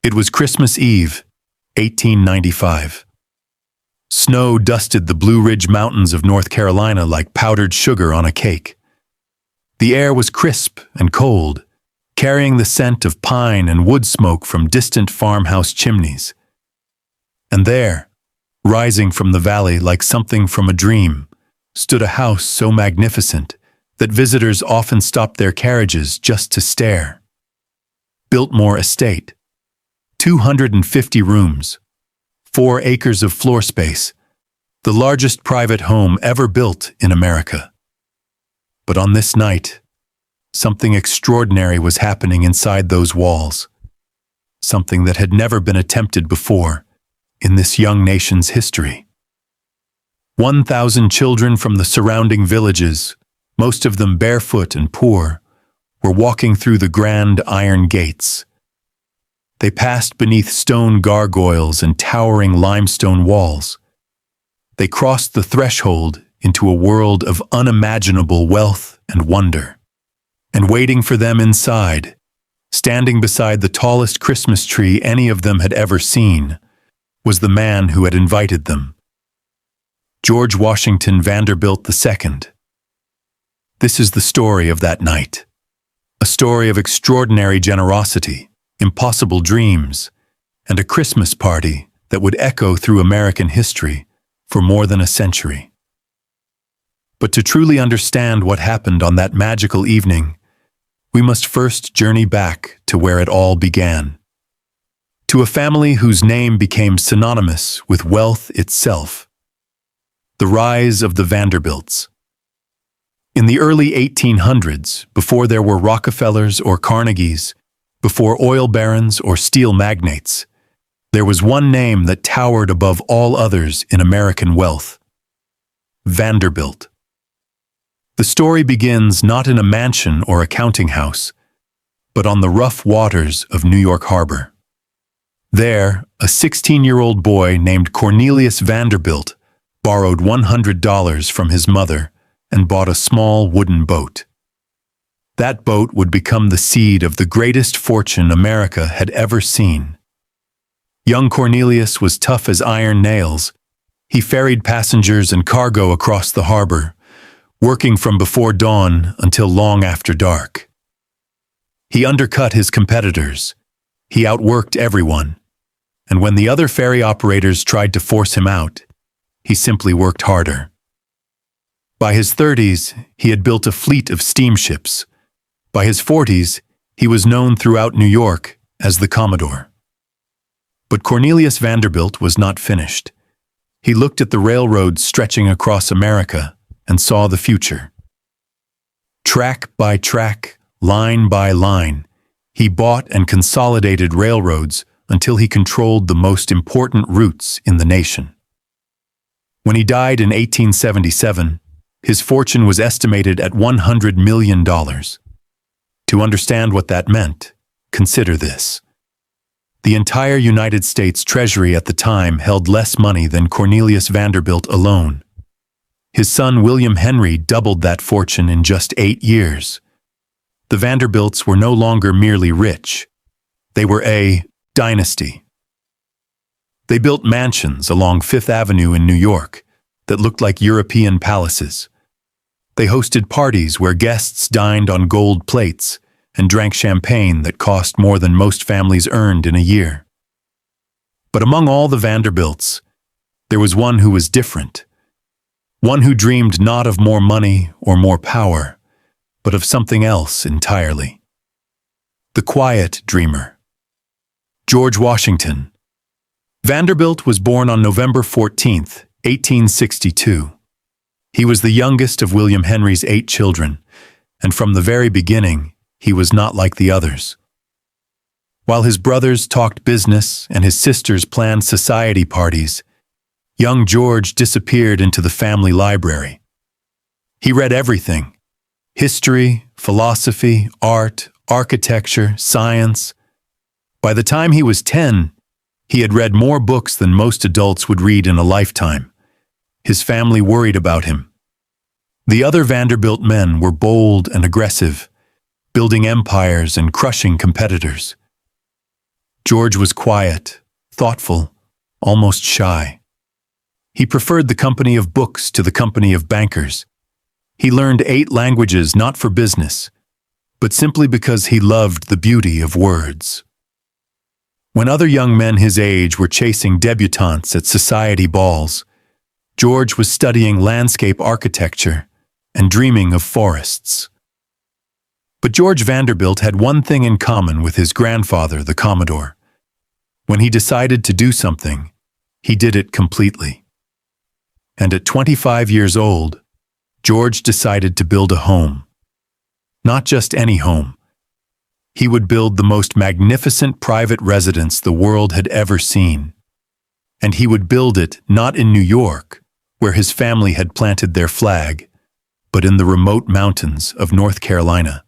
It was Christmas Eve, 1895. Snow dusted the Blue Ridge Mountains of North Carolina like powdered sugar on a cake. The air was crisp and cold, carrying the scent of pine and wood smoke from distant farmhouse chimneys. And there, rising from the valley like something from a dream, stood a house so magnificent that visitors often stopped their carriages just to stare. Biltmore Estate. 250 rooms, 4 acres of floor space, the largest private home ever built in America. But on this night, something extraordinary was happening inside those walls, something that had never been attempted before in this young nation's history. 1,000 children from the surrounding villages, most of them barefoot and poor, were walking through the grand iron gates. They passed beneath stone gargoyles and towering limestone walls. They crossed the threshold into a world of unimaginable wealth and wonder. And waiting for them inside, standing beside the tallest Christmas tree any of them had ever seen, was the man who had invited them. George Washington Vanderbilt II. This is the story of that night. A story of extraordinary generosity, impossible dreams, and a Christmas party that would echo through American history for more than a century. But to truly understand what happened on that magical evening, we must first journey back to where it all began. To a family whose name became synonymous with wealth itself. The rise of the Vanderbilts. In the early 1800s, before there were Rockefellers or Carnegies, before oil barons or steel magnates, there was one name that towered above all others in American wealth: Vanderbilt. The story begins not in a mansion or a counting house, but on the rough waters of New York Harbor. There, a 16-year-old boy named Cornelius Vanderbilt borrowed $100 from his mother and bought a small wooden boat. That boat would become the seed of the greatest fortune America had ever seen. Young Cornelius was tough as iron nails. He ferried passengers and cargo across the harbor, working from before dawn until long after dark. He undercut his competitors. He outworked everyone. And when the other ferry operators tried to force him out, he simply worked harder. By his 30s, he had built a fleet of steamships. By his 40s, he was known throughout New York as the Commodore. But Cornelius Vanderbilt was not finished. He looked at the railroads stretching across America and saw the future. Track by track, line by line, he bought and consolidated railroads until he controlled the most important routes in the nation. When he died in 1877, his fortune was estimated at $100 million. To understand what that meant, consider this. The entire United States Treasury at the time held less money than Cornelius Vanderbilt alone. His son William Henry doubled that fortune in just 8 years. The Vanderbilts were no longer merely rich. They were a dynasty. They built mansions along Fifth Avenue in New York that looked like European palaces. They hosted parties where guests dined on gold plates and drank champagne that cost more than most families earned in a year. But among all the Vanderbilts, there was one who was different. One who dreamed not of more money or more power, but of something else entirely. The quiet dreamer. George Washington. Vanderbilt was born on November 14, 1862. He was the youngest of William Henry's 8 children, and from the very beginning, he was not like the others. While his brothers talked business and his sisters planned society parties, young George disappeared into the family library. He read everything: history, philosophy, art, architecture, science. By the time he was 10, he had read more books than most adults would read in a lifetime. His family worried about him. The other Vanderbilt men were bold and aggressive, building empires and crushing competitors. George was quiet, thoughtful, almost shy. He preferred the company of books to the company of bankers. He learned 8 languages not for business, but simply because he loved the beauty of words. When other young men his age were chasing debutantes at society balls, George was studying landscape architecture and dreaming of forests. But George Vanderbilt had one thing in common with his grandfather, the Commodore. When he decided to do something, he did it completely. And at 25 years old, George decided to build a home. Not just any home. He would build the most magnificent private residence the world had ever seen. And he would build it not in New York, where his family had planted their flag, but in the remote mountains of North Carolina.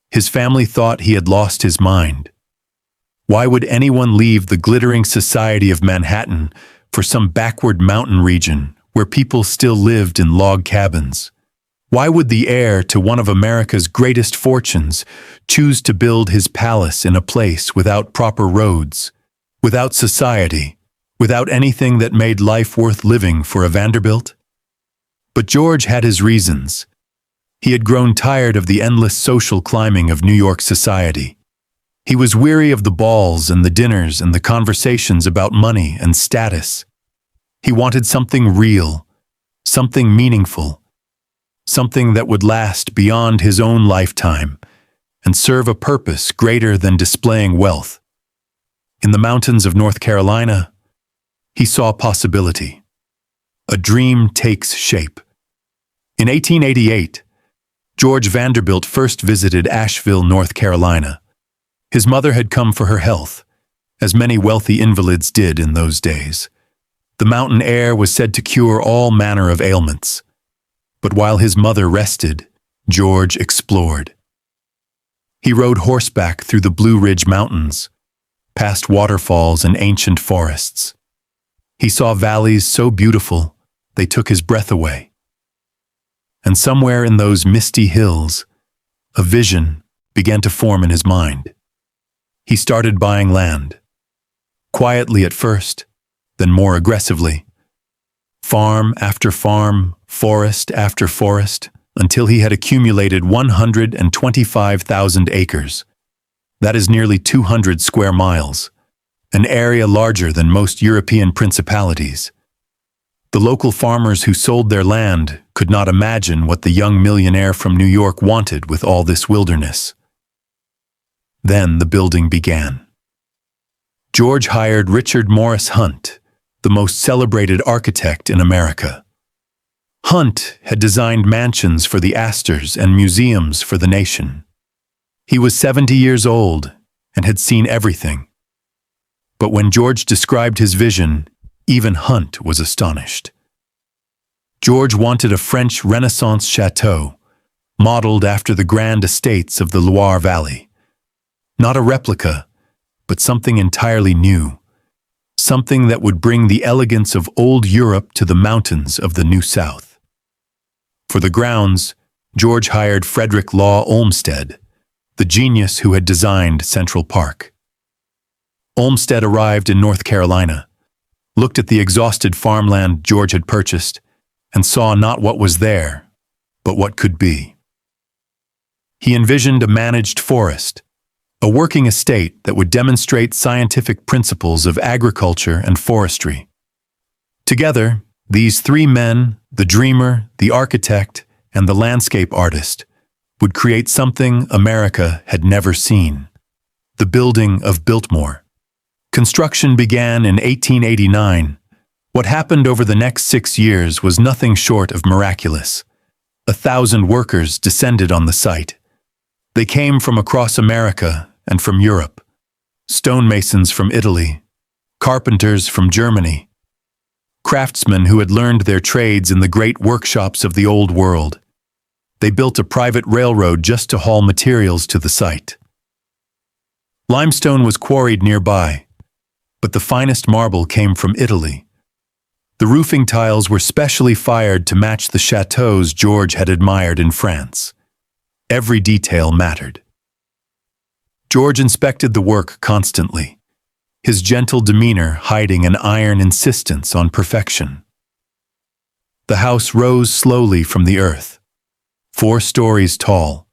His family thought he had lost his mind. Why would anyone leave the glittering society of Manhattan for some backward mountain region where people still lived in log cabins? Why would the heir to one of America's greatest fortunes choose to build his palace in a place without proper roads, without society, without anything that made life worth living for a Vanderbilt? But George had his reasons. He had grown tired of the endless social climbing of New York society. He was weary of the balls and the dinners and the conversations about money and status. He wanted something real, something meaningful, something that would last beyond his own lifetime and serve a purpose greater than displaying wealth. In the mountains of North Carolina, he saw possibility. A dream takes shape. In 1888, George Vanderbilt first visited Asheville, North Carolina. His mother had come for her health, as many wealthy invalids did in those days. The mountain air was said to cure all manner of ailments. But while his mother rested, George explored. He rode horseback through the Blue Ridge Mountains, past waterfalls and ancient forests. He saw valleys so beautiful they took his breath away. And somewhere in those misty hills, a vision began to form in his mind. He started buying land. Quietly at first, then more aggressively. Farm after farm, forest after forest, until he had accumulated 125,000 acres. That is nearly 200 square miles, an area larger than most European principalities. The local farmers who sold their land could not imagine what the young millionaire from New York wanted with all this wilderness. Then the building began. George hired Richard Morris Hunt, the most celebrated architect in America. Hunt had designed mansions for the Astors and museums for the nation. He was 70 years old and had seen everything. But when George described his vision, even Hunt was astonished. George wanted a French Renaissance chateau, modeled after the grand estates of the Loire Valley. Not a replica, but something entirely new. Something that would bring the elegance of old Europe to the mountains of the New South. For the grounds, George hired Frederick Law Olmsted, the genius who had designed Central Park. Olmsted arrived in North Carolina, looked at the exhausted farmland George had purchased, and saw not what was there, but what could be. He envisioned a managed forest, a working estate that would demonstrate scientific principles of agriculture and forestry. Together, these 3 men, the dreamer, the architect, and the landscape artist, would create something America had never seen: the building of Biltmore. Construction began in 1889. What happened over the next 6 years was nothing short of miraculous. 1,000 workers descended on the site. They came from across America and from Europe, stonemasons from Italy, carpenters from Germany, craftsmen who had learned their trades in the great workshops of the Old World. They built a private railroad just to haul materials to the site. Limestone was quarried nearby, but the finest marble came from Italy. The roofing tiles were specially fired to match the chateaus George had admired in France. Every detail mattered. George inspected the work constantly. his gentle demeanor hiding an iron insistence on perfection. The house rose slowly from the earth, 4 stories tall,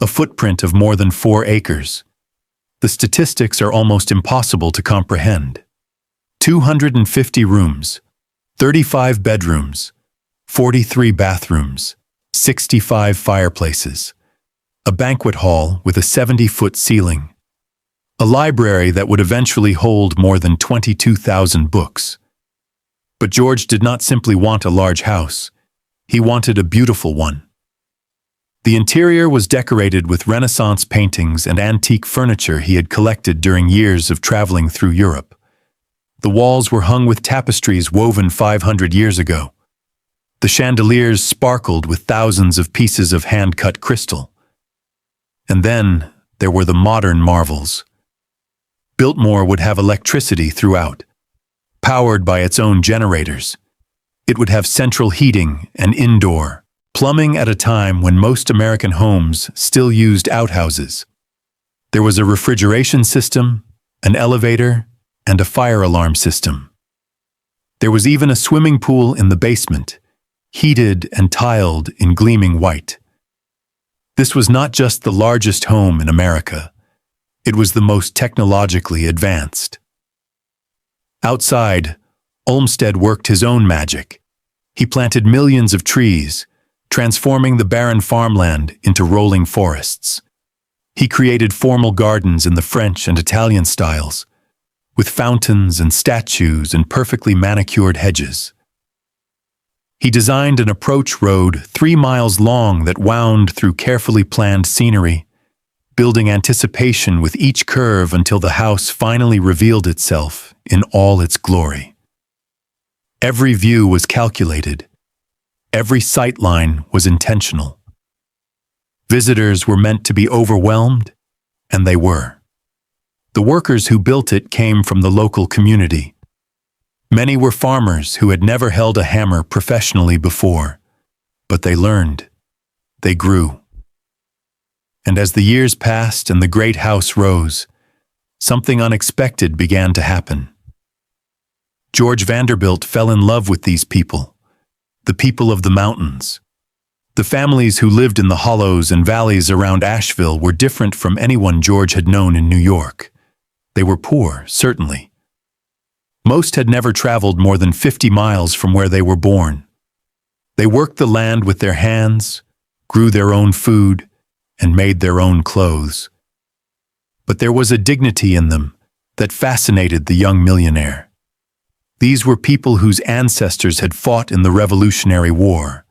a footprint of more than 4 acres. The statistics are almost impossible to comprehend. 250 rooms, 35 bedrooms, 43 bathrooms, 65 fireplaces, a banquet hall with a 70-foot ceiling, a library that would eventually hold more than 22,000 books. But George did not simply want a large house. He wanted a beautiful one. The interior was decorated with Renaissance paintings and antique furniture he had collected during years of traveling through Europe. The walls were hung with tapestries woven 500 years ago. The chandeliers sparkled with thousands of pieces of hand-cut crystal. And then there were the modern marvels. Biltmore would have electricity throughout, powered by its own generators. It would have central heating and indoor plumbing at a time when most American homes still used outhouses. There was a refrigeration system, an elevator, and a fire alarm system. There was even a swimming pool in the basement, heated and tiled in gleaming white. This was not just the largest home in America. It was the most technologically advanced. Outside, Olmsted worked his own magic. He planted millions of trees, transforming the barren farmland into rolling forests. He created formal gardens in the French and Italian styles, with fountains and statues and perfectly manicured hedges. He designed an approach road 3 miles long that wound through carefully planned scenery, building anticipation with each curve until the house finally revealed itself in all its glory. Every view was calculated. Every sightline was intentional. Visitors were meant to be overwhelmed, and they were. The workers who built it came from the local community. Many were farmers who had never held a hammer professionally before, but they learned. They grew. And as the years passed and the great house rose, something unexpected began to happen. George Vanderbilt fell in love with these people, the people of the mountains. The families who lived in the hollows and valleys around Asheville were different from anyone George had known in New York. They were poor, certainly. Most had never traveled more than 50 miles from where they were born. They worked the land with their hands, grew their own food, and made their own clothes. But there was a dignity in them that fascinated the young millionaire. These were people whose ancestors had fought in the Revolutionary War.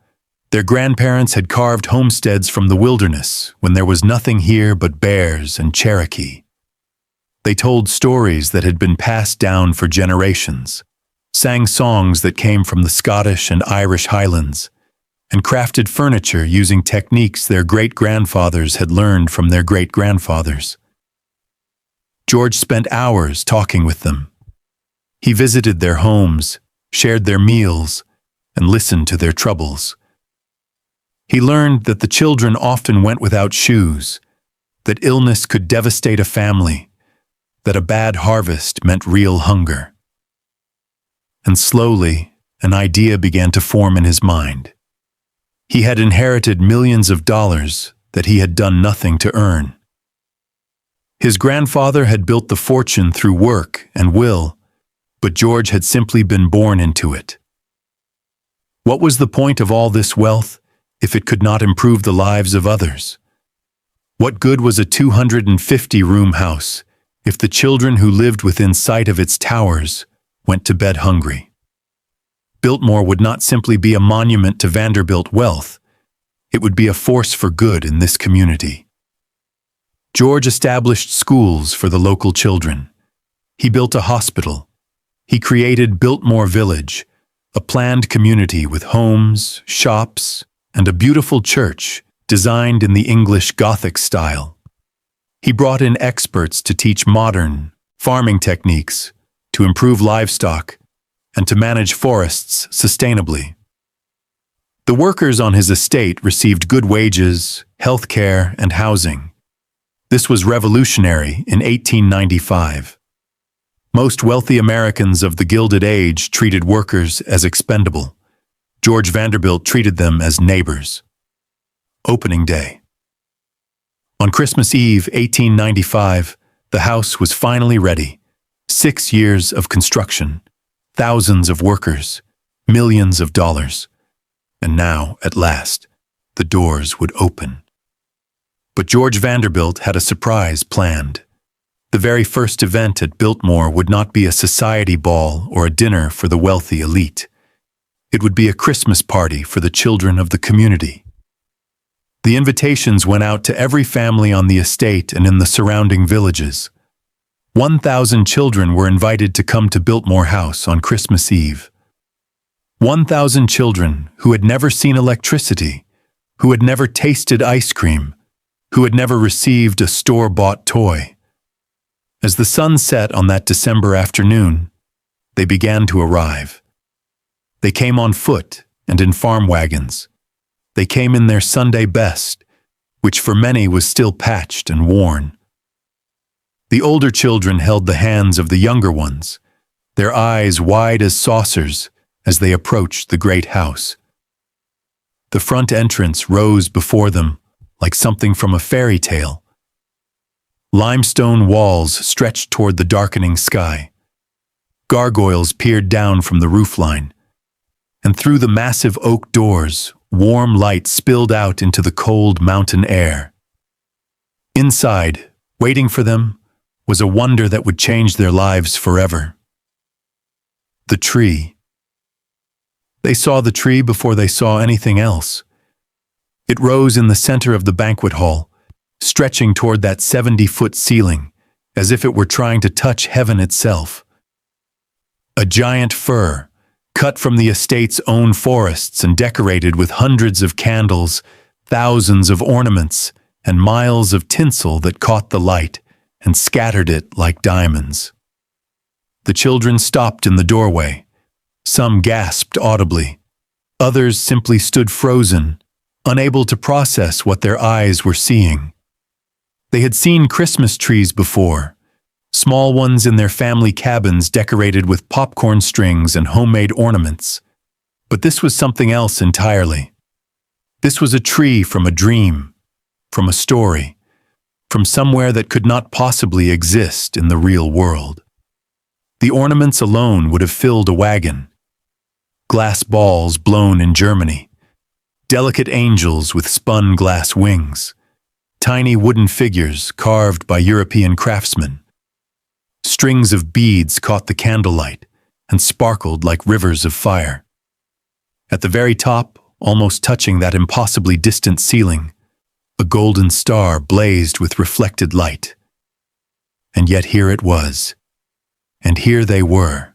Their grandparents had carved homesteads from the wilderness when there was nothing here but bears and Cherokee. They told stories that had been passed down for generations, sang songs that came from the Scottish and Irish Highlands, and crafted furniture using techniques their great-grandfathers had learned from their great-grandfathers. George spent hours talking with them. He visited their homes, shared their meals, and listened to their troubles. He learned that the children often went without shoes, that illness could devastate a family, that a bad harvest meant real hunger. And slowly, an idea began to form in his mind. He had inherited millions of dollars that he had done nothing to earn. His grandfather had built the fortune through work and will, but George had simply been born into it. What was the point of all this wealth if it could not improve the lives of others? What good was a 250-room house if the children who lived within sight of its towers went to bed hungry? Biltmore would not simply be a monument to Vanderbilt wealth, it would be a force for good in this community. George established schools for the local children. He built a hospital. He created Biltmore Village, a planned community with homes, shops, and a beautiful church designed in the English Gothic style. He brought in experts to teach modern farming techniques, to improve livestock, and to manage forests sustainably. The workers on his estate received good wages, health care, and housing. This was revolutionary in 1895. Most wealthy Americans of the Gilded Age treated workers as expendable. George Vanderbilt treated them as neighbors. Opening day. On Christmas Eve, 1895, the house was finally ready. 6 years of construction, thousands of workers, millions of dollars. And now, at last, the doors would open. But George Vanderbilt had a surprise planned. The very first event at Biltmore would not be a society ball or a dinner for the wealthy elite. It would be a Christmas party for the children of the community. The invitations went out to every family on the estate and in the surrounding villages. 1,000 children were invited to come to Biltmore House on Christmas Eve. 1,000 children who had never seen electricity, who had never tasted ice cream, who had never received a store-bought toy. As the sun set on that December afternoon, they began to arrive. They came on foot and in farm wagons. They came in their Sunday best, which for many was still patched and worn. The older children held the hands of the younger ones, their eyes wide as saucers as they approached the great house. The front entrance rose before them like something from a fairy tale. Limestone walls stretched toward the darkening sky. Gargoyles peered down from the roofline, and through the massive oak doors, warm light spilled out into the cold mountain air. Inside, waiting for them, was a wonder that would change their lives forever. The tree. They saw the tree before they saw anything else. It rose in the center of the banquet hall, stretching toward that 70-foot ceiling, as if it were trying to touch heaven itself. A giant fir, cut from the estate's own forests and decorated with hundreds of candles, thousands of ornaments, and miles of tinsel that caught the light and scattered it like diamonds. The children stopped in the doorway. Some gasped audibly. Others simply stood frozen, unable to process what their eyes were seeing. They had seen Christmas trees before, small ones in their family cabins decorated with popcorn strings and homemade ornaments. But this was something else entirely. This was a tree from a dream, from a story, from somewhere that could not possibly exist in the real world. The ornaments alone would have filled a wagon. Glass balls blown in Germany, delicate angels with spun glass wings, tiny wooden figures carved by European craftsmen. Strings of beads caught the candlelight and sparkled like rivers of fire. At the very top, almost touching that impossibly distant ceiling, a golden star blazed with reflected light. And yet here it was, and here they were.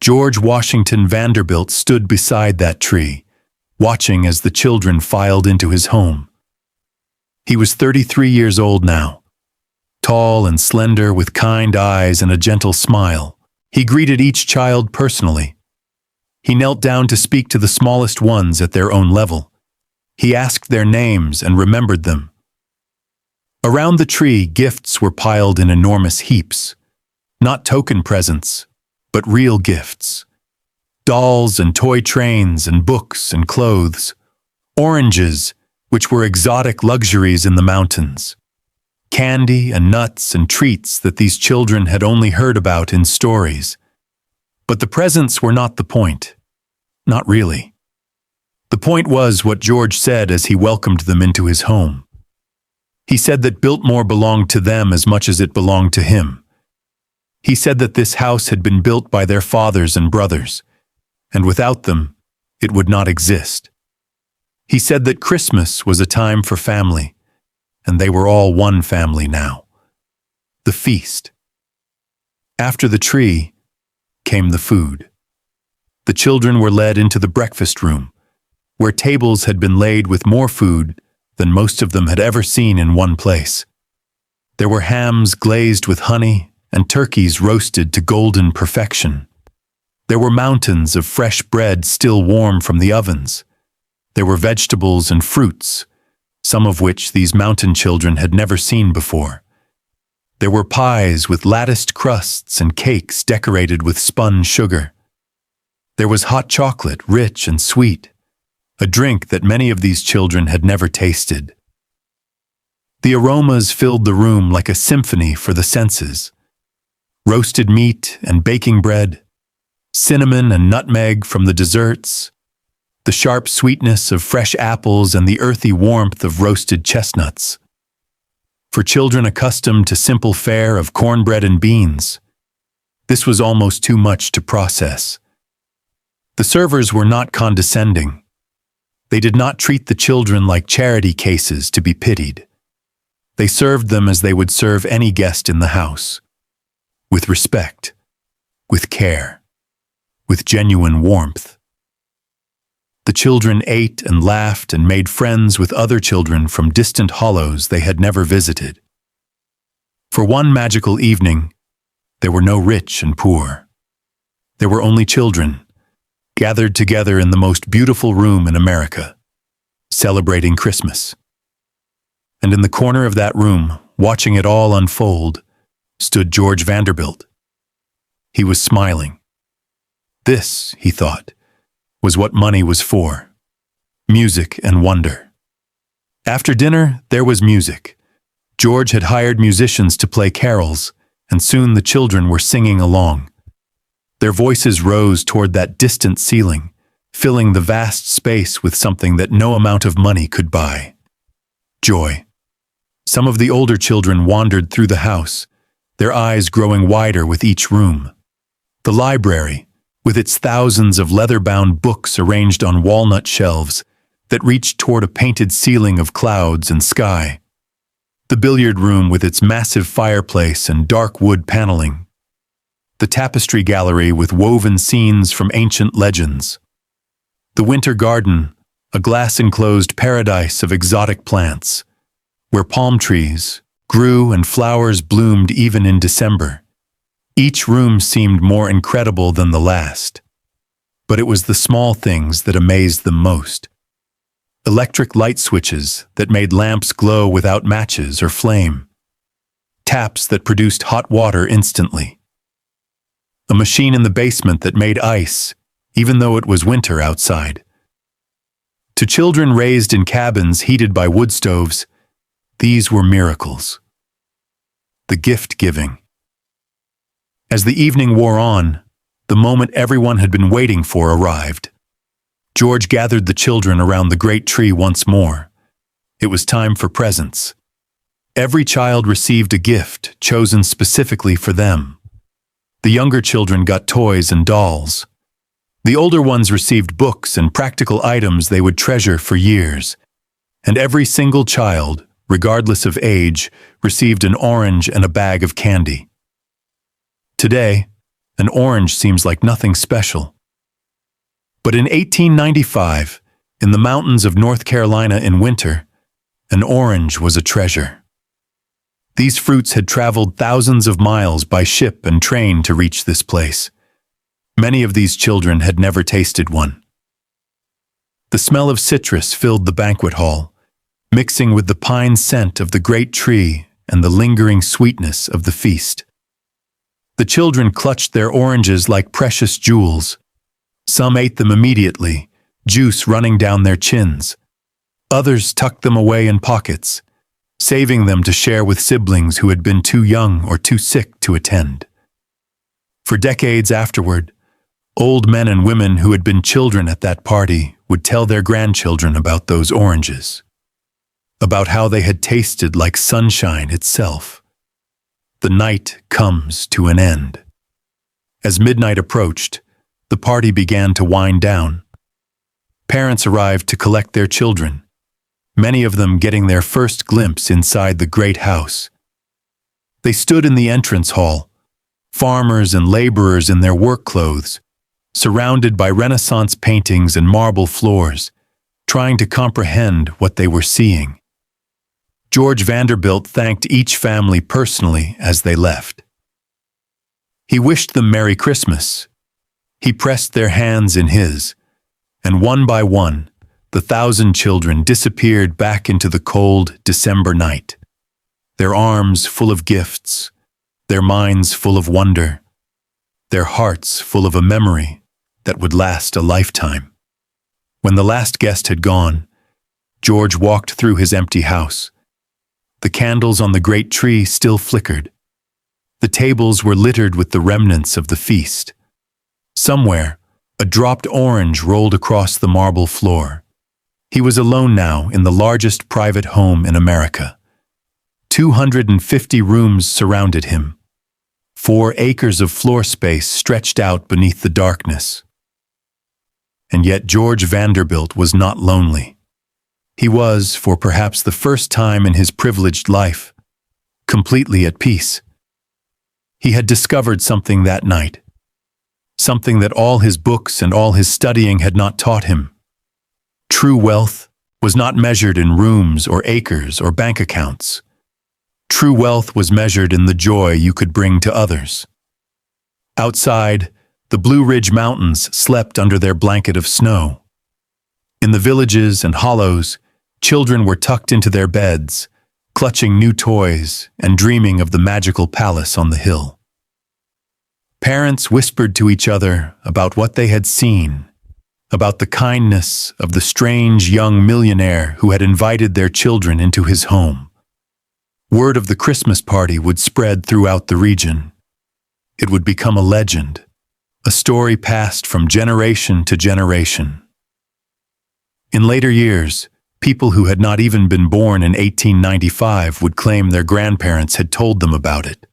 George Washington Vanderbilt stood beside that tree, watching as the children filed into his home. He was 33 years old now. Tall and slender, with kind eyes and a gentle smile, he greeted each child personally. He knelt down to speak to the smallest ones at their own level. He asked their names and remembered them. Around the tree, gifts were piled in enormous heaps. Not token presents, but real gifts. Dolls and toy trains and books and clothes. Oranges, which were exotic luxuries in the mountains. Candy and nuts and treats that these children had only heard about in stories. But the presents were not the point. Not really. The point was what George said as he welcomed them into his home. He said that Biltmore belonged to them as much as it belonged to him. He said that this house had been built by their fathers and brothers, and without them, it would not exist. He said that Christmas was a time for family, and they were all one family now. The feast. After the tree came the food. The children were led into the breakfast room, where tables had been laid with more food than most of them had ever seen in one place. There were hams glazed with honey and turkeys roasted to golden perfection. There were mountains of fresh bread still warm from the ovens. There were vegetables and fruits, some of which these mountain children had never seen before. There were pies with latticed crusts and cakes decorated with spun sugar. There was hot chocolate, rich and sweet, a drink that many of these children had never tasted. The aromas filled the room like a symphony for the senses. Roasted meat and baking bread, cinnamon and nutmeg from the desserts, the sharp sweetness of fresh apples and the earthy warmth of roasted chestnuts. For children accustomed to simple fare of cornbread and beans, this was almost too much to process. The servers were not condescending. They did not treat the children like charity cases to be pitied. They served them as they would serve any guest in the house, with respect, with care, with genuine warmth. The children ate and laughed and made friends with other children from distant hollows they had never visited. For one magical evening, there were no rich and poor. There were only children, gathered together in the most beautiful room in America, celebrating Christmas. And in the corner of that room, watching it all unfold, stood George Vanderbilt. He was smiling. This, he thought, was what money was for: music and wonder. After dinner, there was music. George had hired musicians to play carols, and soon the children were singing along. Their voices rose toward that distant ceiling, filling the vast space with something that no amount of money could buy: joy. Some of the older children wandered through the house, their eyes growing wider with each room. The library, with its thousands of leather-bound books arranged on walnut shelves that reached toward a painted ceiling of clouds and sky. The billiard room with its massive fireplace and dark wood paneling. The tapestry gallery with woven scenes from ancient legends. The winter garden, a glass-enclosed paradise of exotic plants, where palm trees grew and flowers bloomed even in December. Each room seemed more incredible than the last. But it was the small things that amazed them most. Electric light switches that made lamps glow without matches or flame. Taps that produced hot water instantly. A machine in the basement that made ice, even though it was winter outside. To children raised in cabins heated by wood stoves, these were miracles. The gift-giving. As the evening wore on, the moment everyone had been waiting for arrived. George gathered the children around the great tree once more. It was time for presents. Every child received a gift chosen specifically for them. The younger children got toys and dolls. The older ones received books and practical items they would treasure for years. And every single child, regardless of age, received an orange and a bag of candy. Today, an orange seems like nothing special. But in 1895, in the mountains of North Carolina in winter, an orange was a treasure. These fruits had traveled thousands of miles by ship and train to reach this place. Many of these children had never tasted one. The smell of citrus filled the banquet hall, mixing with the pine scent of the great tree and the lingering sweetness of the feast. The children clutched their oranges like precious jewels. Some ate them immediately, juice running down their chins. Others tucked them away in pockets, saving them to share with siblings who had been too young or too sick to attend. For decades afterward, old men and women who had been children at that party would tell their grandchildren about those oranges, about how they had tasted like sunshine itself. The night comes to an end. As midnight approached, the party began to wind down. Parents arrived to collect their children, many of them getting their first glimpse inside the great house. They stood in the entrance hall, farmers and laborers in their work clothes, surrounded by Renaissance paintings and marble floors, trying to comprehend what they were seeing. George Vanderbilt thanked each family personally as they left. He wished them Merry Christmas. He pressed their hands in his, and one by one, the 1,000 children disappeared back into the cold December night, their arms full of gifts, their minds full of wonder, their hearts full of a memory that would last a lifetime. When the last guest had gone, George walked through his empty house. The candles on the great tree still flickered. The tables were littered with the remnants of the feast. Somewhere, a dropped orange rolled across the marble floor. He was alone now in the largest private home in America. 250 rooms surrounded him. 4 acres of floor space stretched out beneath the darkness. And yet George Vanderbilt was not lonely. He was, for perhaps the first time in his privileged life, completely at peace. He had discovered something that night, something that all his books and all his studying had not taught him. True wealth was not measured in rooms or acres or bank accounts. True wealth was measured in the joy you could bring to others. Outside, the Blue Ridge Mountains slept under their blanket of snow. In the villages and hollows, children were tucked into their beds, clutching new toys and dreaming of the magical palace on the hill. Parents whispered to each other about what they had seen, about the kindness of the strange young millionaire who had invited their children into his home. Word of the Christmas party would spread throughout the region. It would become a legend, a story passed from generation to generation. In later years, people who had not even been born in 1895 would claim their grandparents had told them about it.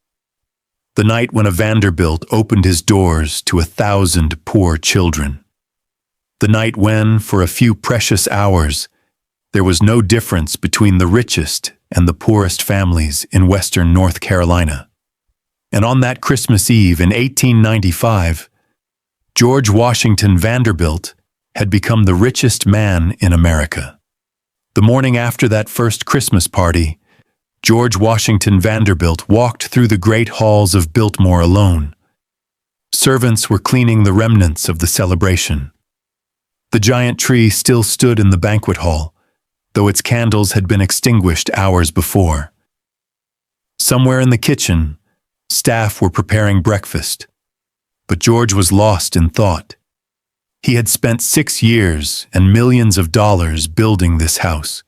The night when a Vanderbilt opened his doors to 1,000 poor children. The night when, for a few precious hours, there was no difference between the richest and the poorest families in western North Carolina. And on that Christmas Eve in 1895, George Washington Vanderbilt had become the richest man in America. The morning after that first Christmas party, George Washington Vanderbilt walked through the great halls of Biltmore alone. Servants were cleaning the remnants of the celebration. The giant tree still stood in the banquet hall, though its candles had been extinguished hours before. Somewhere in the kitchen, staff were preparing breakfast, but George was lost in thought. He had spent 6 years and millions of dollars building this house.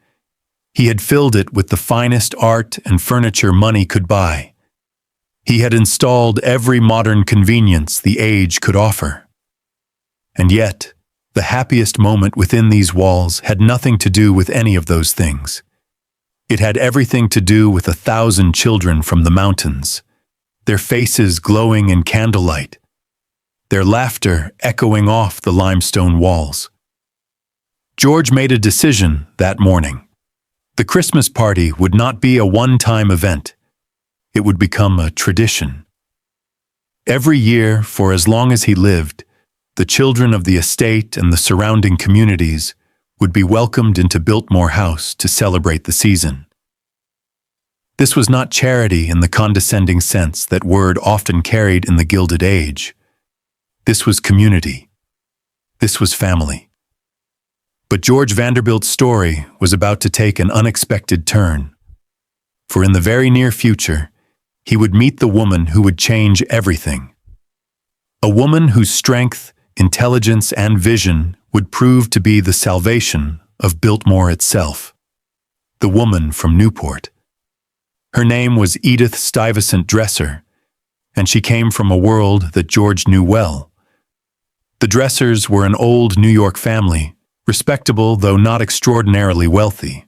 He had filled it with the finest art and furniture money could buy. He had installed every modern convenience the age could offer. And yet, the happiest moment within these walls had nothing to do with any of those things. It had everything to do with 1,000 children from the mountains, their faces glowing in candlelight, their laughter echoing off the limestone walls. George made a decision that morning. The Christmas party would not be a one-time event. It would become a tradition. Every year, for as long as he lived, the children of the estate and the surrounding communities would be welcomed into Biltmore House to celebrate the season. This was not charity in the condescending sense that word often carried in the Gilded Age. This was community. This was family. But George Vanderbilt's story was about to take an unexpected turn. For in the very near future, he would meet the woman who would change everything. A woman whose strength, intelligence, and vision would prove to be the salvation of Biltmore itself. The woman from Newport. Her name was Edith Stuyvesant Dresser, and she came from a world that George knew well. The Dressers were an old New York family, respectable though not extraordinarily wealthy.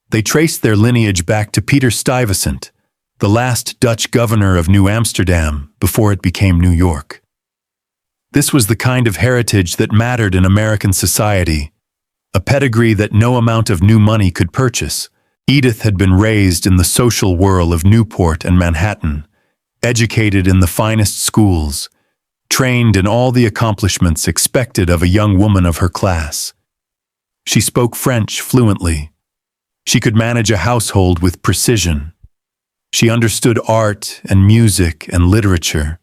They traced their lineage back to Peter Stuyvesant, the last Dutch governor of New Amsterdam before it became New York. This was the kind of heritage that mattered in American society, a pedigree that no amount of new money could purchase. Edith had been raised in the social whirl of Newport and Manhattan, educated in the finest schools, trained in all the accomplishments expected of a young woman of her class. She spoke French fluently. She could manage a household with precision. She understood art and music and literature.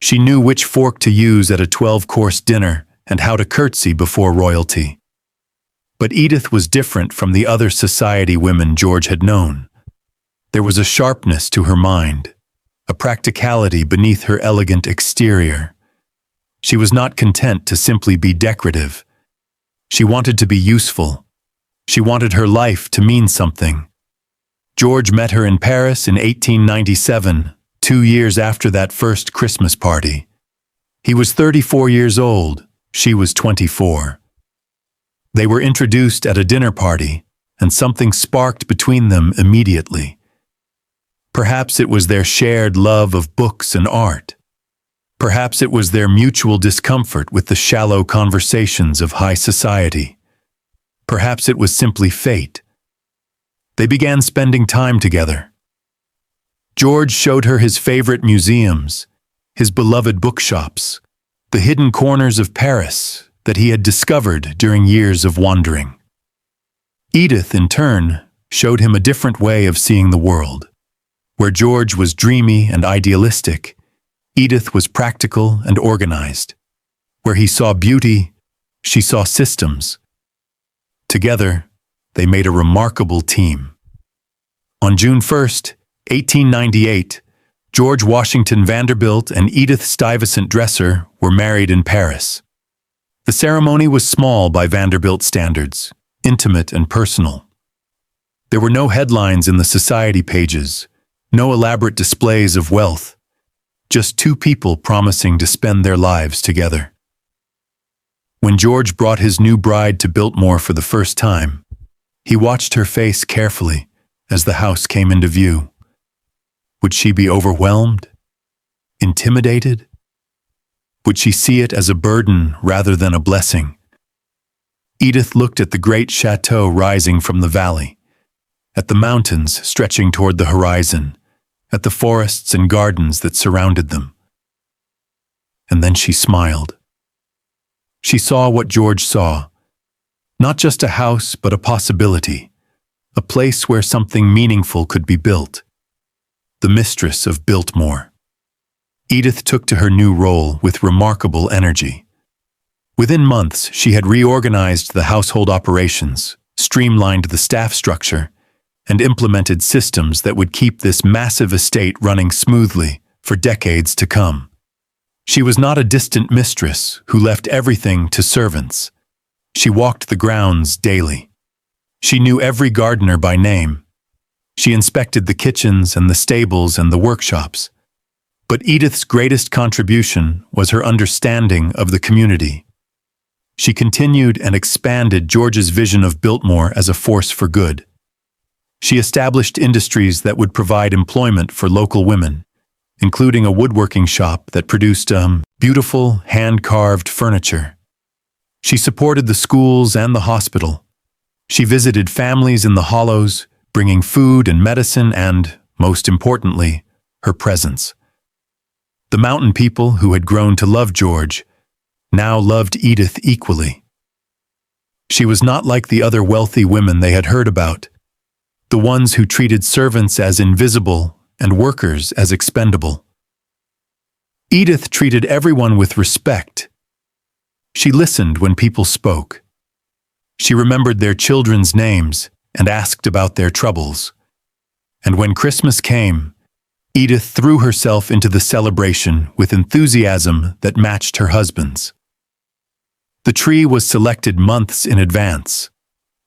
She knew which fork to use at a 12-course dinner and how to curtsy before royalty. But Edith was different from the other society women George had known. There was a sharpness to her mind, a practicality beneath her elegant exterior. She was not content to simply be decorative. She wanted to be useful. She wanted her life to mean something. George met her in Paris in 1897, 2 years after that first Christmas party. He was 34 years old. She was 24. They were introduced at a dinner party, and something sparked between them immediately. Perhaps it was their shared love of books and art. Perhaps it was their mutual discomfort with the shallow conversations of high society. Perhaps it was simply fate. They began spending time together. George showed her his favorite museums, his beloved bookshops, the hidden corners of Paris that he had discovered during years of wandering. Edith, in turn, showed him a different way of seeing the world. Where George was dreamy and idealistic, Edith was practical and organized. Where he saw beauty, she saw systems. Together, they made a remarkable team. On June 1st, 1898, George Washington Vanderbilt and Edith Stuyvesant Dresser were married in Paris. The ceremony was small by Vanderbilt standards, intimate and personal. There were no headlines in the society pages, no elaborate displays of wealth, just two people promising to spend their lives together. When George brought his new bride to Biltmore for the first time, he watched her face carefully as the house came into view. Would she be overwhelmed? Intimidated? Would she see it as a burden rather than a blessing? Edith looked at the great chateau rising from the valley, at the mountains stretching toward the horizon, at the forests and gardens that surrounded them. And then she smiled. She saw what George saw, not just a house but a possibility, a place where something meaningful could be built. The mistress of Biltmore. Edith took to her new role with remarkable energy. Within months, she had reorganized the household operations, streamlined the staff structure, and implemented systems that would keep this massive estate running smoothly for decades to come. She was not a distant mistress who left everything to servants. She walked the grounds daily. She knew every gardener by name. She inspected the kitchens and the stables and the workshops. But Edith's greatest contribution was her understanding of the community. She continued and expanded George's vision of Biltmore as a force for good. She established industries that would provide employment for local women, including a woodworking shop that produced beautiful, hand-carved furniture. She supported the schools and the hospital. She visited families in the hollows, bringing food and medicine and, most importantly, her presence. The mountain people who had grown to love George now loved Edith equally. She was not like the other wealthy women they had heard about, the ones who treated servants as invisible and workers as expendable. Edith treated everyone with respect. She listened when people spoke. She remembered their children's names and asked about their troubles. And when Christmas came, Edith threw herself into the celebration with enthusiasm that matched her husband's. The tree was selected months in advance,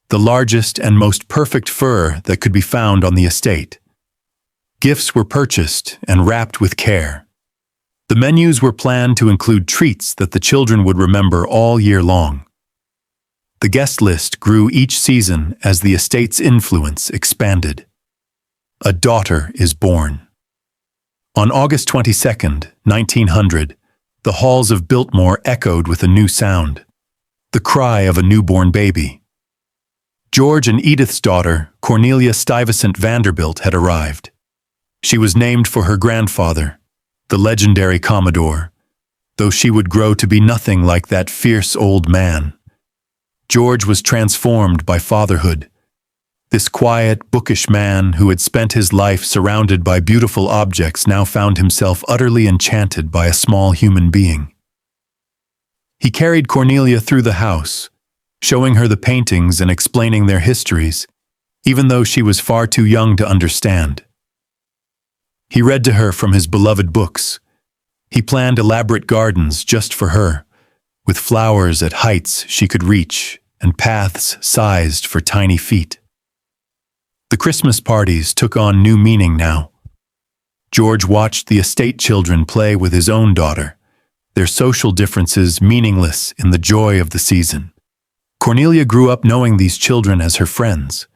the largest and most perfect fir that could be found on the estate. Gifts were purchased and wrapped with care. The menus were planned to include treats that the children would remember all year long. The guest list grew each season as the estate's influence expanded. A daughter is born. On August 22, 1900, the halls of Biltmore echoed with a new sound, the cry of a newborn baby. George and Edith's daughter, Cornelia Stuyvesant Vanderbilt, had arrived. She was named for her grandfather, the legendary Commodore, though she would grow to be nothing like that fierce old man. George was transformed by fatherhood. This quiet, bookish man who had spent his life surrounded by beautiful objects now found himself utterly enchanted by a small human being. He carried Cornelia through the house, showing her the paintings and explaining their histories, even though she was far too young to understand. He read to her from his beloved books. He planned elaborate gardens just for her, with flowers at heights she could reach and paths sized for tiny feet. The Christmas parties took on new meaning now. George watched the estate children play with his own daughter, their social differences meaningless in the joy of the season. Cornelia grew up knowing these children as her friends.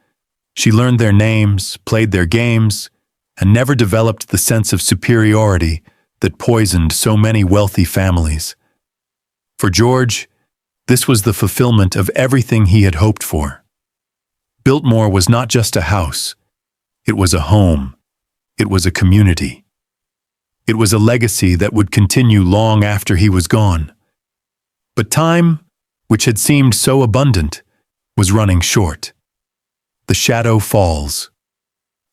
She learned their names, played their games, and never developed the sense of superiority that poisoned so many wealthy families. For George, this was the fulfillment of everything he had hoped for. Biltmore was not just a house. It was a home. It was a community. It was a legacy that would continue long after he was gone. But time, which had seemed so abundant, was running short. The shadow falls.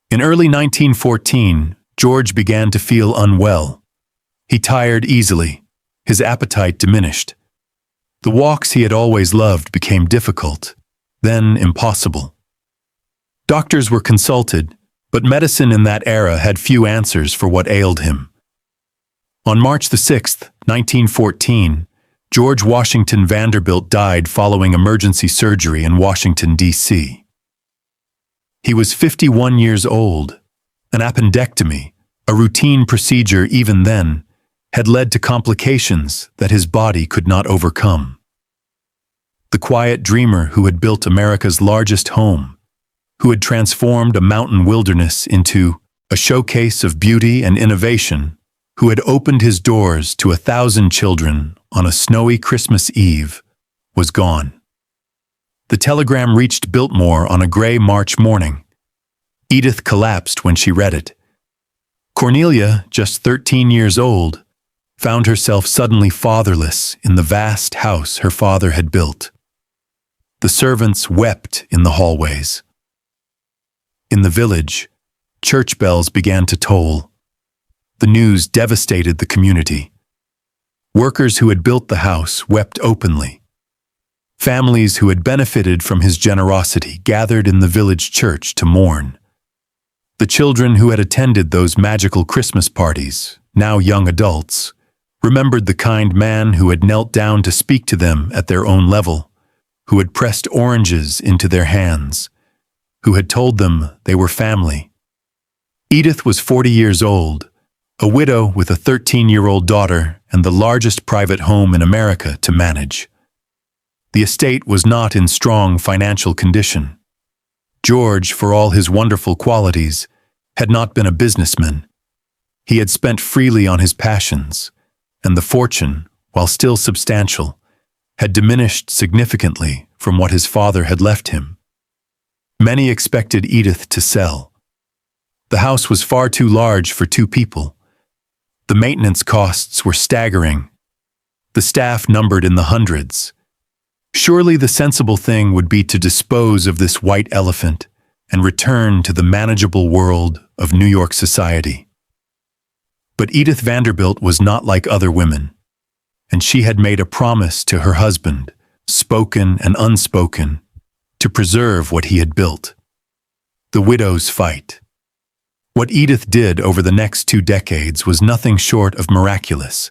In early 1914, George began to feel unwell. He tired easily. His appetite diminished. The walks he had always loved became difficult, then impossible. Doctors were consulted, but medicine in that era had few answers for what ailed him. On March 6, 1914, George Washington Vanderbilt died following emergency surgery in Washington, D.C. He was 51 years old. An appendectomy, a routine procedure even then, had led to complications that his body could not overcome. The quiet dreamer who had built America's largest home, who had transformed a mountain wilderness into a showcase of beauty and innovation, who had opened his doors to 1,000 children on a snowy Christmas Eve, was gone. The telegram reached Biltmore on a gray March morning. Edith collapsed when she read it. Cornelia, just 13 years old, found herself suddenly fatherless in the vast house her father had built. The servants wept in the hallways. In the village, church bells began to toll. The news devastated the community. Workers who had built the house wept openly. Families who had benefited from his generosity gathered in the village church to mourn. The children who had attended those magical Christmas parties, now young adults, remembered the kind man who had knelt down to speak to them at their own level, who had pressed oranges into their hands, who had told them they were family. Edith was 40 years old, a widow with a 13-year-old daughter and the largest private home in America to manage. The estate was not in strong financial condition. George, for all his wonderful qualities, had not been a businessman. He had spent freely on his passions, and the fortune, while still substantial, had diminished significantly from what his father had left him. Many expected Edith to sell. The house was far too large for 2 people. The maintenance costs were staggering. The staff numbered in the hundreds. Surely the sensible thing would be to dispose of this white elephant and return to the manageable world of New York society. But Edith Vanderbilt was not like other women, and she had made a promise to her husband, spoken and unspoken, to preserve what he had built. The widow's fight. What Edith did over the next 2 decades was nothing short of miraculous.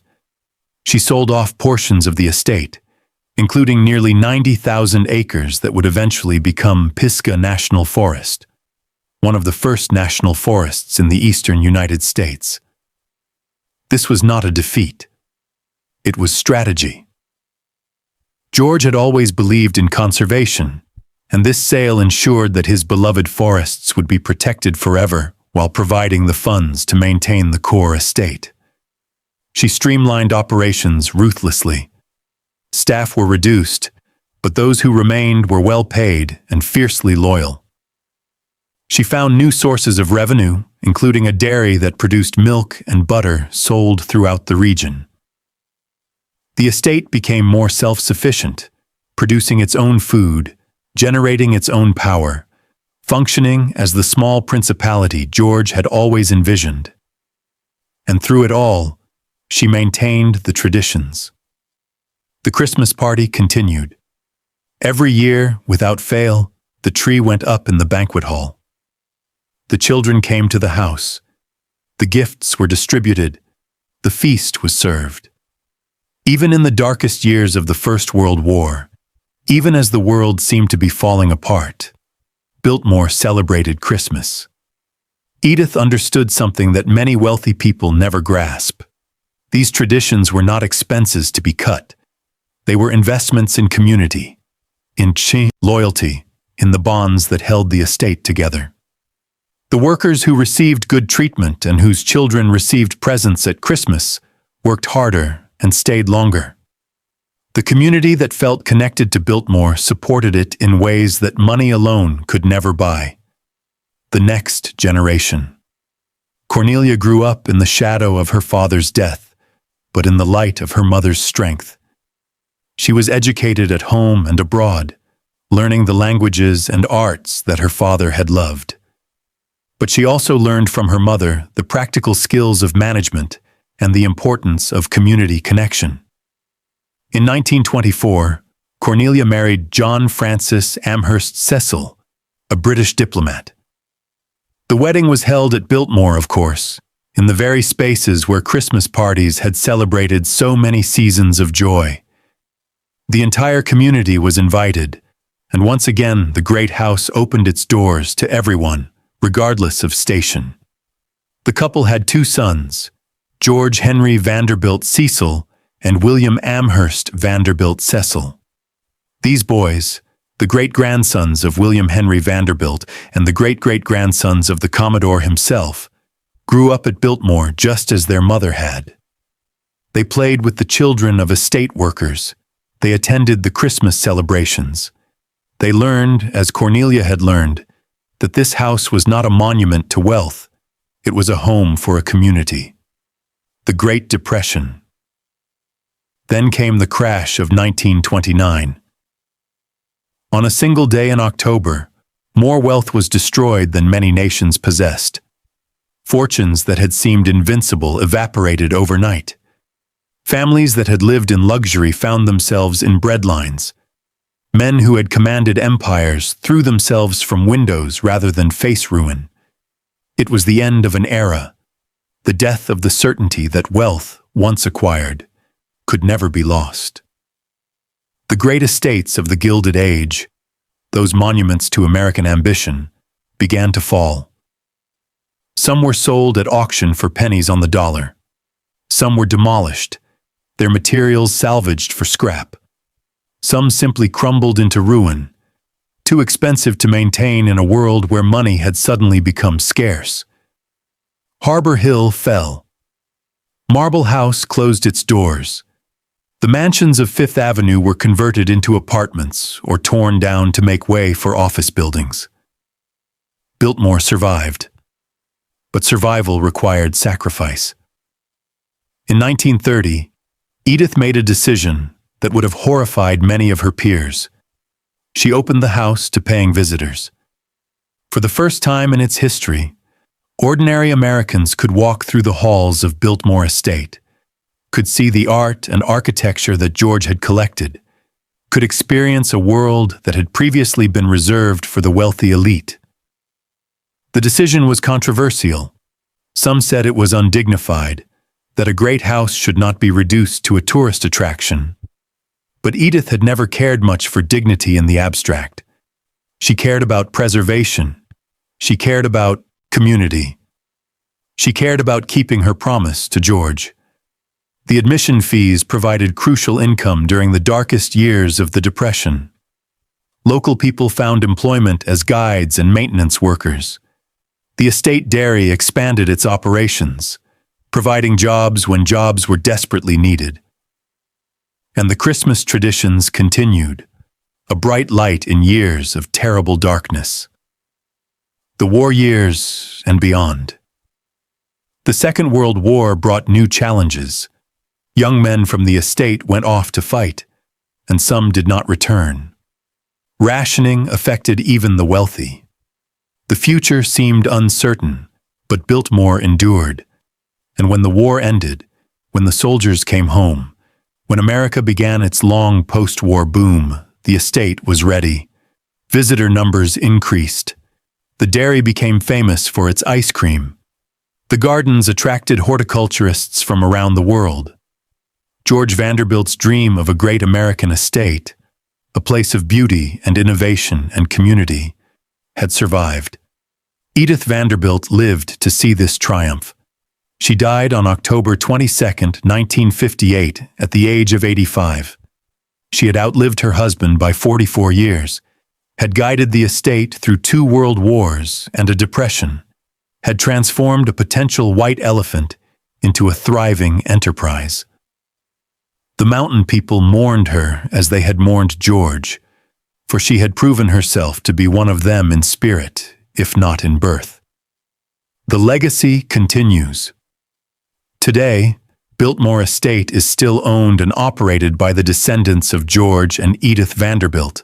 She sold off portions of the estate, including nearly 90,000 acres that would eventually become Pisgah National Forest, one of the first national forests in the eastern United States. This was not a defeat. It was strategy. George had always believed in conservation, and this sale ensured that his beloved forests would be protected forever while providing the funds to maintain the core estate. She streamlined operations ruthlessly. Staff were reduced, but those who remained were well paid and fiercely loyal. She found new sources of revenue, including a dairy that produced milk and butter sold throughout the region. The estate became more self-sufficient, producing its own food, generating its own power, functioning as the small principality George had always envisioned. And through it all, she maintained the traditions. The Christmas party continued. Every year, without fail, the tree went up in the banquet hall. The children came to the house. The gifts were distributed. The feast was served. Even in the darkest years of the First World War, even as the world seemed to be falling apart, Biltmore celebrated Christmas. Edith understood something that many wealthy people never grasp. These traditions were not expenses to be cut. They were investments in community, in loyalty, in the bonds that held the estate together. The workers who received good treatment and whose children received presents at Christmas worked harder and stayed longer. The community that felt connected to Biltmore supported it in ways that money alone could never buy. The next generation. Cornelia grew up in the shadow of her father's death, but in the light of her mother's strength. She was educated at home and abroad, learning the languages and arts that her father had loved. But she also learned from her mother the practical skills of management and the importance of community connection. In 1924, Cornelia married John Francis Amherst Cecil, a British diplomat. The wedding was held at Biltmore, of course, in the very spaces where Christmas parties had celebrated so many seasons of joy. The entire community was invited, and once again the great house opened its doors to everyone, regardless of station. The couple had 2 sons, George Henry Vanderbilt Cecil and William Amherst Vanderbilt Cecil. These boys, the great-grandsons of William Henry Vanderbilt and the great-great-grandsons of the Commodore himself, grew up at Biltmore just as their mother had. They played with the children of estate workers. They attended the Christmas celebrations. They learned, as Cornelia had learned, that this house was not a monument to wealth. It was a home for a community. The Great Depression. Then came the crash of 1929. On a single day in October, more wealth was destroyed than many nations possessed. Fortunes that had seemed invincible evaporated overnight. Families that had lived in luxury found themselves in breadlines. Men who had commanded empires threw themselves from windows rather than face ruin. It was the end of an era, the death of the certainty that wealth, once acquired, could never be lost. The great estates of the Gilded Age, those monuments to American ambition, began to fall. Some were sold at auction for pennies on the dollar. Some were demolished, their materials salvaged for scrap. Some simply crumbled into ruin, too expensive to maintain in a world where money had suddenly become scarce. Harbor Hill fell. Marble House closed its doors. The mansions of Fifth Avenue were converted into apartments or torn down to make way for office buildings. Biltmore survived, but survival required sacrifice. In 1930, Edith made a decision that would have horrified many of her peers. She opened the house to paying visitors. For the first time in its history, ordinary Americans could walk through the halls of Biltmore Estate, could see the art and architecture that George had collected, could experience a world that had previously been reserved for the wealthy elite. The decision was controversial. Some said it was undignified, that a great house should not be reduced to a tourist attraction. But Edith had never cared much for dignity in the abstract. She cared about preservation. She cared about community. She cared about keeping her promise to George. The admission fees provided crucial income during the darkest years of the Depression. Local people found employment as guides and maintenance workers. The estate dairy expanded its operations, providing jobs when jobs were desperately needed. And the Christmas traditions continued, a bright light in years of terrible darkness. The war years and beyond. The Second World War brought new challenges. Young men from the estate went off to fight, and some did not return. Rationing affected even the wealthy. The future seemed uncertain, but Biltmore endured. And when the war ended, when the soldiers came home, when America began its long post-war boom, the estate was ready. Visitor numbers increased. The dairy became famous for its ice cream. The gardens attracted horticulturists from around the world. George Vanderbilt's dream of a great American estate, a place of beauty and innovation and community, had survived. Edith Vanderbilt lived to see this triumph. She died on October 22, 1958, at the age of 85. She had outlived her husband by 44 years, had guided the estate through 2 world wars and a depression, had transformed a potential white elephant into a thriving enterprise. The mountain people mourned her as they had mourned George, for she had proven herself to be one of them in spirit, if not in birth. The legacy continues. Today, Biltmore Estate is still owned and operated by the descendants of George and Edith Vanderbilt.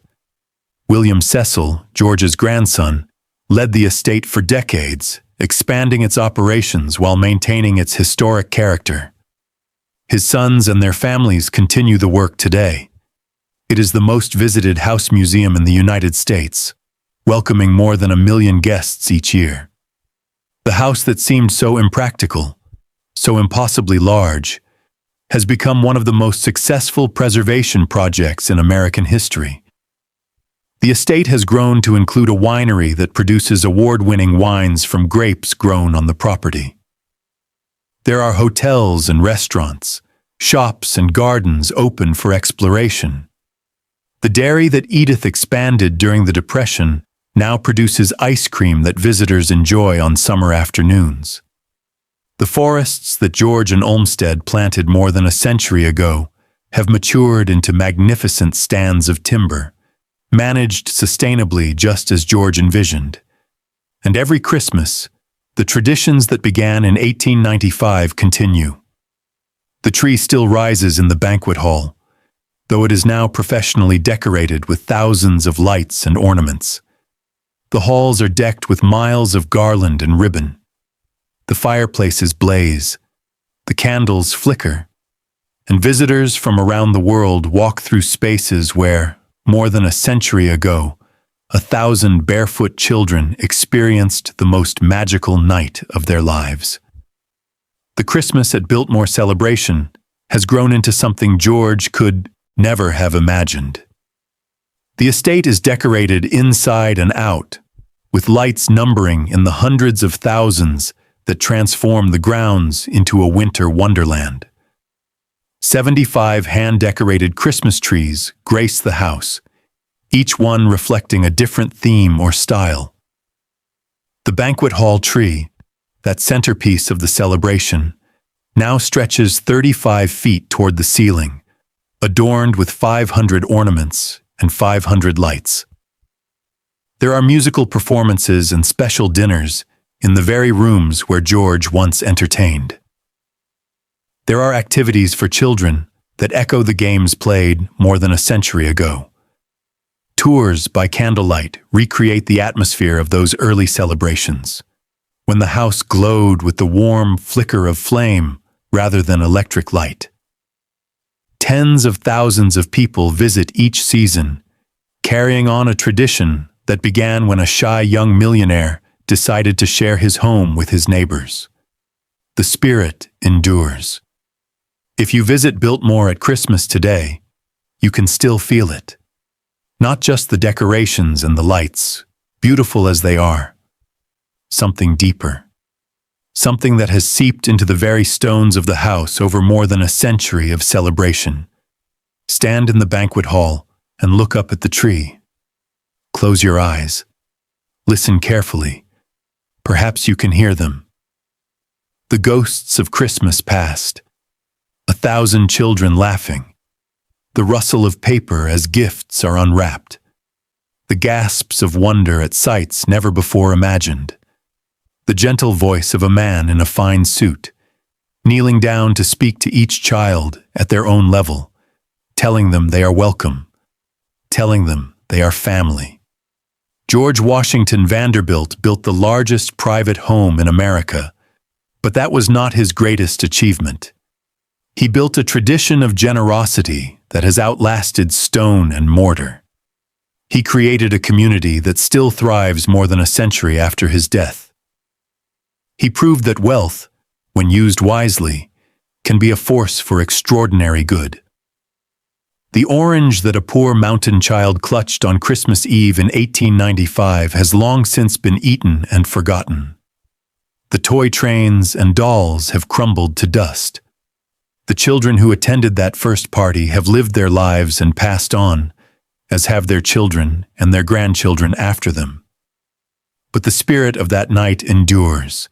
William Cecil, George's grandson, led the estate for decades, expanding its operations while maintaining its historic character. His sons and their families continue the work today. It is the most visited house museum in the United States, welcoming more than 1 million guests each year. The house that seemed so impractical, so impossibly large, has become one of the most successful preservation projects in American history. The estate has grown to include a winery that produces award-winning wines from grapes grown on the property. There are hotels and restaurants, shops and gardens open for exploration. The dairy that Edith expanded during the Depression now produces ice cream that visitors enjoy on summer afternoons. The forests that George and Olmsted planted more than a century ago have matured into magnificent stands of timber, managed sustainably just as George envisioned. And every Christmas, the traditions that began in 1895 continue. The tree still rises in the banquet hall, though it is now professionally decorated with thousands of lights and ornaments. The halls are decked with miles of garland and ribbon. The fireplaces blaze, the candles flicker, and visitors from around the world walk through spaces where, more than a century ago, 1,000 barefoot children experienced the most magical night of their lives. The Christmas at Biltmore celebration has grown into something George could never have imagined. The estate is decorated inside and out, with lights numbering in the hundreds of thousands that transform the grounds into a winter wonderland. 75 hand-decorated Christmas trees grace the house, each one reflecting a different theme or style. The banquet hall tree, that centerpiece of the celebration, now stretches 35 feet toward the ceiling, adorned with 500 ornaments and 500 lights. There are musical performances and special dinners in the very rooms where George once entertained. There are activities for children that echo the games played more than a century ago. Tours by candlelight recreate the atmosphere of those early celebrations, when the house glowed with the warm flicker of flame rather than electric light. Tens of thousands of people visit each season, carrying on a tradition that began when a shy young millionaire decided to share his home with his neighbors. The spirit endures. If you visit Biltmore at Christmas today, you can still feel it. Not just the decorations and the lights, beautiful as they are. Something deeper. Something that has seeped into the very stones of the house over more than a century of celebration. Stand in the banquet hall and look up at the tree. Close your eyes. Listen carefully. Perhaps you can hear them. The ghosts of Christmas past. 1,000 children laughing. The rustle of paper as gifts are unwrapped. The gasps of wonder at sights never before imagined. The gentle voice of a man in a fine suit, kneeling down to speak to each child at their own level, telling them they are welcome, telling them they are family. George Washington Vanderbilt built the largest private home in America, but that was not his greatest achievement. He built a tradition of generosity that has outlasted stone and mortar. He created a community that still thrives more than a century after his death. He proved that wealth, when used wisely, can be a force for extraordinary good. The orange that a poor mountain child clutched on Christmas Eve in 1895 has long since been eaten and forgotten. The toy trains and dolls have crumbled to dust. The children who attended that first party have lived their lives and passed on, as have their children and their grandchildren after them. But the spirit of that night endures.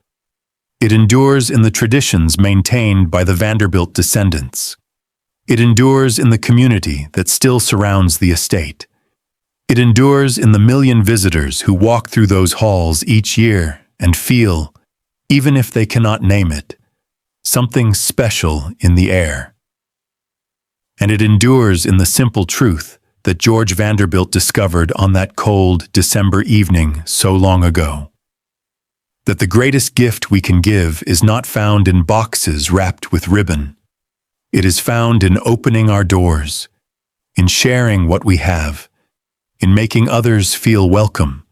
It endures in the traditions maintained by the Vanderbilt descendants. It endures in the community that still surrounds the estate. It endures in the million visitors who walk through those halls each year and feel, even if they cannot name it, something special in the air. And it endures in the simple truth that George Vanderbilt discovered on that cold December evening so long ago. That the greatest gift we can give is not found in boxes wrapped with ribbon. It is found in opening our doors, in sharing what we have, in making others feel welcome,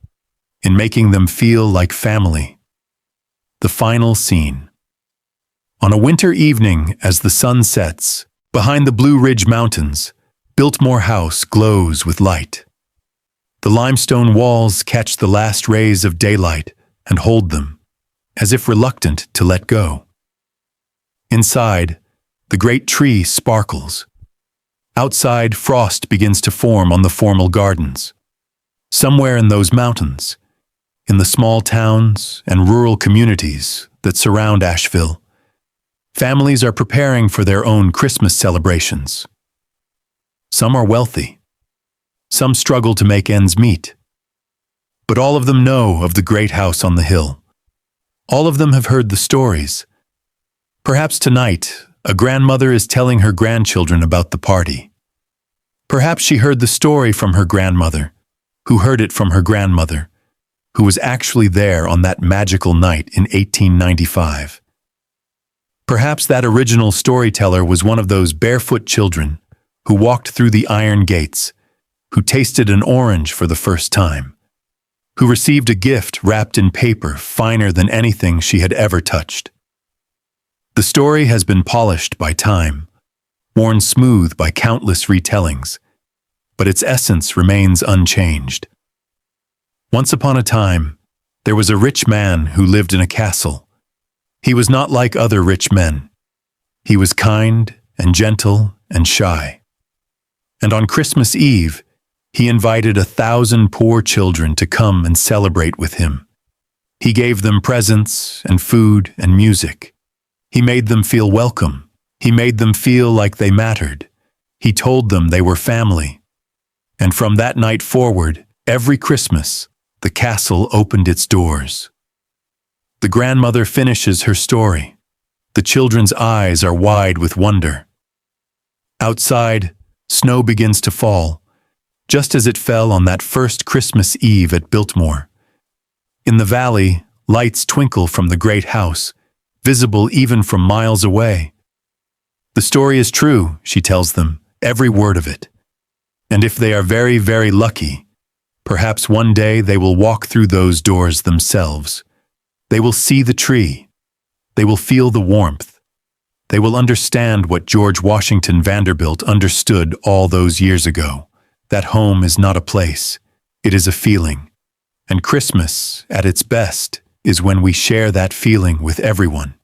in making them feel like family. The final scene. On a winter evening, as the sun sets, behind the Blue Ridge Mountains, Biltmore House glows with light. The limestone walls catch the last rays of daylight and hold them, as if reluctant to let go. Inside, the great tree sparkles. Outside, frost begins to form on the formal gardens. Somewhere in those mountains, in the small towns and rural communities that surround Asheville, families are preparing for their own Christmas celebrations. Some are wealthy. Some struggle to make ends meet. But all of them know of the great house on the hill. All of them have heard the stories. Perhaps tonight, a grandmother is telling her grandchildren about the party. Perhaps she heard the story from her grandmother, who heard it from her grandmother, who was actually there on that magical night in 1895. Perhaps that original storyteller was one of those barefoot children who walked through the iron gates, who tasted an orange for the first time, who received a gift wrapped in paper finer than anything she had ever touched. The story has been polished by time, worn smooth by countless retellings, but its essence remains unchanged. Once upon a time, there was a rich man who lived in a castle. He was not like other rich men. He was kind and gentle and shy. And on Christmas Eve, he invited 1,000 poor children to come and celebrate with him. He gave them presents and food and music. He made them feel welcome. He made them feel like they mattered. He told them they were family. And from that night forward, every Christmas, the castle opened its doors. The grandmother finishes her story. The children's eyes are wide with wonder. Outside, snow begins to fall, just as it fell on that first Christmas Eve at Biltmore. In the valley, lights twinkle from the great house, visible even from miles away. The story is true, she tells them, every word of it. And if they are very, very lucky, perhaps one day they will walk through those doors themselves. They will see the tree. They will feel the warmth. They will understand what George Washington Vanderbilt understood all those years ago, that home is not a place, it is a feeling. And Christmas, at its best, is when we share that feeling with everyone.